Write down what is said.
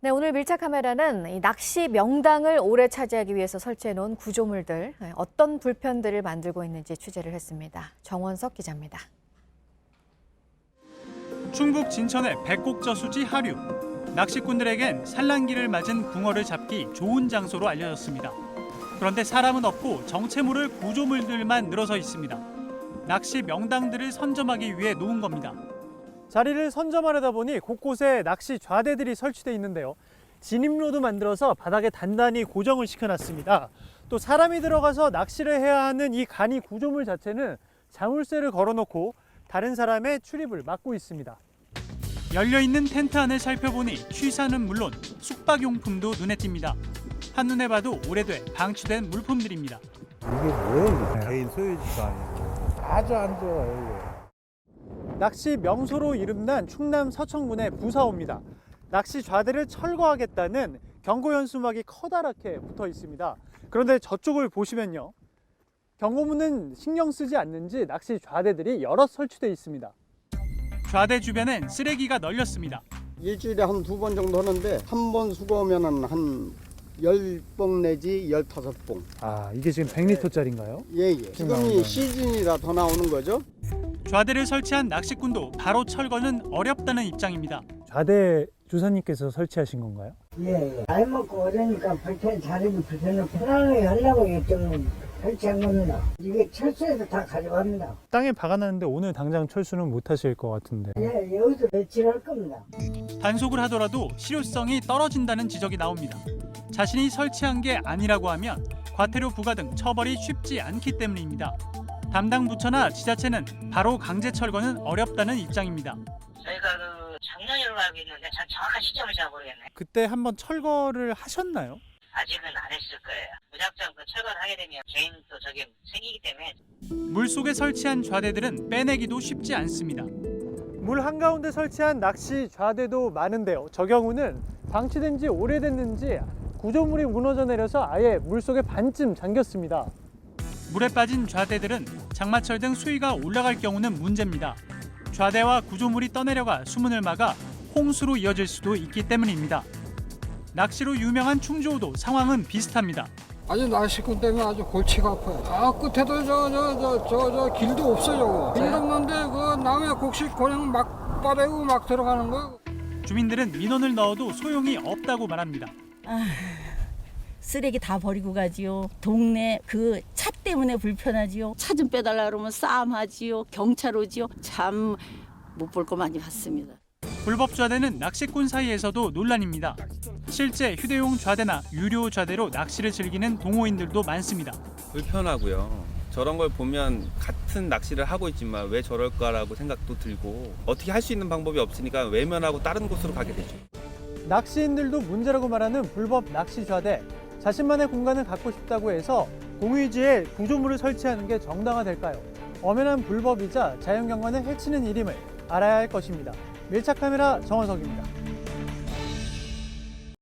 네, 오늘 밀착 카메라는 이 낚시 명당을 오래 차지하기 위해서 설치해 놓은 구조물들, 어떤 불편들을 만들고 있는지 취재를 했습니다. 정원석 기자입니다. 충북 진천의 백곡저수지 하류. 낚시꾼들에겐 산란기를 맞은 붕어를 잡기 좋은 장소로 알려졌습니다. 그런데 사람은 없고 정체모를 구조물들만 늘어서 있습니다. 낚시 명당들을 선점하기 위해 놓은 겁니다. 자리를 선점하려다 보니 곳곳에 낚시 좌대들이 설치되어 있는데요. 진입로도 만들어서 바닥에 단단히 고정을 시켜놨습니다. 또 사람이 들어가서 낚시를 해야 하는 이 간이 구조물 자체는 자물쇠를 걸어놓고 다른 사람의 출입을 막고 있습니다. 열려있는 텐트 안을 살펴보니 취사는 물론 숙박용품도 눈에 띕니다. 한눈에 봐도 오래돼 방치된 물품들입니다. 이게 뭐예요? 개인 소유지가 아니고 아주 안 좋아요. 이게. 낚시 명소로 이름난 충남 서천군의 부사호입니다. 낚시 좌대를 철거하겠다는 경고 현수막이 커다랗게 붙어 있습니다. 그런데 저쪽을 보시면요. 경고문은 신경 쓰지 않는지 낚시 좌대들이 여럿 설치되어 있습니다. 좌대 주변엔 쓰레기가 널렸습니다. 일주일에 한 2번 정도 하는데 한 번 수거하면 한 10봉 내지 15봉. 아, 이게 지금 100리터짜리인가요? 예. 지금이 시즌이라 더 나오는 거죠. 좌대를 설치한 낚시꾼도 바로 철거는 어렵다는 입장입니다. 좌대 주사님께서 설치하신 건가요? 예. 나이 먹고 어려니까 불편 자리를 불편을 편안하게 하려고 좀 설치한 겁니다. 이게 철수해서 다 가져갑니다. 땅에 박아놨는데 오늘 당장 철수는 못 하실 것 같은데. 예, 여기서 며칠 겁니다. 단속을 하더라도 실효성이 떨어진다는 지적이 나옵니다. 자신이 설치한 게 아니라고 하면 과태료 부과 등 처벌이 쉽지 않기 때문입니다. 담당 부처나 지자체는 바로 강제 철거는 어렵다는 입장입니다. 저희가 작년으로 알고 있는데 정확한 시점을 잘 모르겠네. 그때 한번 철거를 하셨나요? 아직은 안 했을 거예요. 무작정 철거를 하게 되면 개인 또 저게 생기기 때문에. 물속에 설치한 좌대들은 빼내기도 쉽지 않습니다. 물 한가운데 설치한 낚시 좌대도 많은데요. 저 경우는 방치된 지 오래됐는지 구조물이 무너져 내려서 아예 물속에 반쯤 잠겼습니다. 물에 빠진 좌대들은 장마철 등 수위가 올라갈 경우는 문제입니다. 좌대와 구조물이 떠내려가 수문을 막아 홍수로 이어질 수도 있기 때문입니다. 낚시로 유명한 충주호도 상황은 비슷합니다. 아주 낚시꾼 때문에 아주 골치가 아파요. 아 끝에도 저 길도 없어요. 길 없는데 그 남의 곡식 그냥 막 빠대고 막 들어가는 거예요. 주민들은 민원을 넣어도 소용이 없다고 말합니다. 쓰레기 다 버리고 가지요. 동네 그 차 때문에 불편하지요. 차 좀 빼달라 그러면 싸움하지요. 경찰 오지요. 참 못 볼 거 많이 봤습니다. 불법 좌대는 낚시꾼 사이에서도 논란입니다. 실제 휴대용 좌대나 유료 좌대로 낚시를 즐기는 동호인들도 많습니다. 불편하고요. 저런 걸 보면 같은 낚시를 하고 있지만 왜 저럴까라고 생각도 들고 어떻게 할 수 있는 방법이 없으니까 외면하고 다른 곳으로 가게 되죠. 낚시인들도 문제라고 말하는 불법 낚시 좌대. 자신만의 공간을 갖고 싶다고 해서 공유지에 구조물을 설치하는 게 정당화될까요? 엄연한 불법이자 자연경관을 해치는 일임을 알아야 할 것입니다. 밀착카메라 정원석입니다.